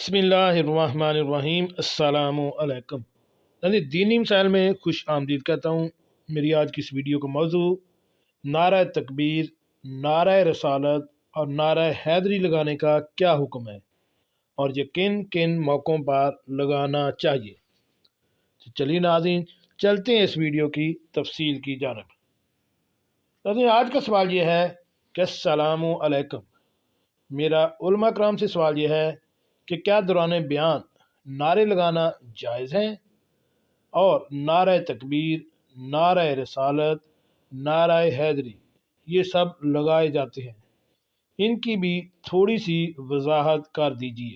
بسم اللہ الرحمن الرحیم۔ السلام علیکم۔ دینی مسائل میں خوش آمدید کہتا ہوں۔ میری آج کی اس ویڈیو کا موضوع نعرہ تکبیر، نعرہ رسالت اور نعرہ حیدری لگانے کا کیا حکم ہے اور یہ کن کن موقعوں پر لگانا چاہیے۔ تو چلیے ناظرین، چلتے ہیں اس ویڈیو کی تفصیل کی جانب۔ ناظرین، آج کا سوال یہ ہے کہ السلام علیکم۔ میرا علماء کرام سے سوال یہ ہے کہ کیا دوران بیان نعرے لگانا جائز ہیں، اور نعرہ تکبیر، نعرہ رسالت، نعرہ حیدری یہ سب لگائے جاتے ہیں، ان کی بھی تھوڑی سی وضاحت کر دیجیے،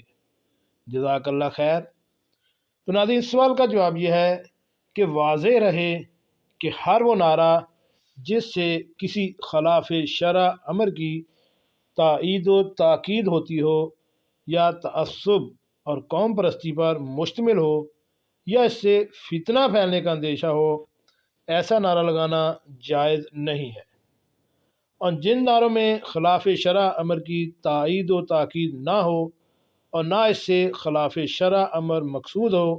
جزاک اللہ خیر۔ تو ناظرین، سوال کا جواب یہ ہے کہ واضح رہے کہ ہر وہ نعرہ جس سے کسی خلاف شرع امر کی تائید و تاکید ہوتی ہو، یا تعصب اور قوم پرستی پر مشتمل ہو، یا اس سے فتنہ پھیلنے کا اندیشہ ہو، ایسا نعرہ لگانا جائز نہیں ہے۔ اور جن نعروں میں خلاف شرع امر کی تائید و تاکید نہ ہو، اور نہ اس سے خلاف شرع امر مقصود ہو،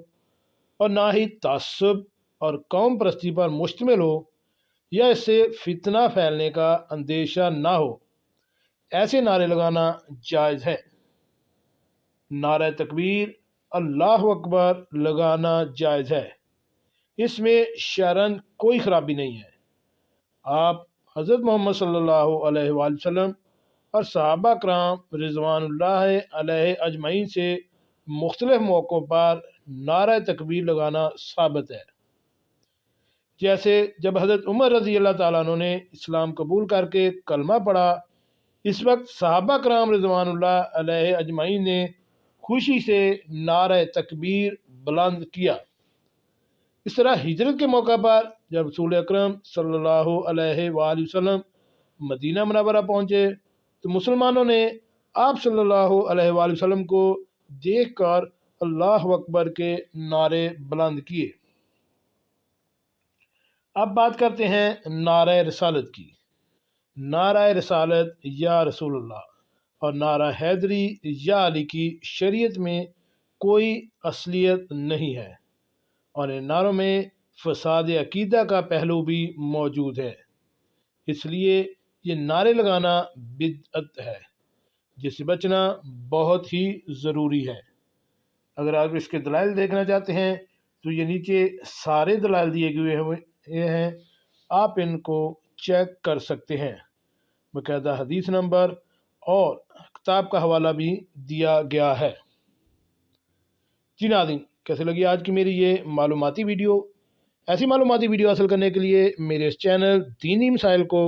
اور نہ ہی تعصب اور قوم پرستی پر مشتمل ہو، یا اس سے فتنہ پھیلنے کا اندیشہ نہ ہو، ایسے نعرے لگانا جائز ہے۔ نعرہ تکبیر، اللہ اکبر لگانا جائز ہے، اس میں شرعاً کوئی خرابی نہیں ہے۔ آپ حضرت محمد صلی اللہ علیہ وآلہ وسلم اور صحابہ کرام رضوان اللہ علیہ اجمعین سے مختلف موقعوں پر نعرہ تکبیر لگانا ثابت ہے۔ جیسے جب حضرت عمر رضی اللہ تعالیٰ عنہ نے اسلام قبول کر کے کلمہ پڑھا، اس وقت صحابہ کرام رضوان اللہ علیہ اجمعین نے خوشی سے نعرہ تکبیر بلند کیا۔ اس طرح ہجرت کے موقع پر جب رسول اکرم صلی اللہ علیہ وآلہ وسلم مدینہ منورہ پہنچے تو مسلمانوں نے آپ صلی اللہ علیہ وآلہ وسلم کو دیکھ کر اللہ اکبر کے نعرے بلند کیے۔ اب بات کرتے ہیں نعرہ رسالت کی۔ نعرہ رسالت یا رسول اللہ اور نعرہ حیدری یا علی کی شریعت میں کوئی اصلیت نہیں ہے، اور ان نعروں میں فساد عقیدہ کا پہلو بھی موجود ہے، اس لیے یہ نعرے لگانا بدعت ہے، جس سے بچنا بہت ہی ضروری ہے۔ اگر آپ اس کے دلائل دیکھنا چاہتے ہیں تو یہ نیچے سارے دلائل دیے ہوئے ہیں، آپ ان کو چیک کر سکتے ہیں۔ باقاعدہ حدیث نمبر اور کتاب کا حوالہ بھی دیا گیا ہے۔ جی ناظرین، کیسے لگی آج کی میری یہ معلوماتی ویڈیو؟ ایسی معلوماتی ویڈیو حاصل کرنے کے لیے میرے اس چینل دینی مسائل کو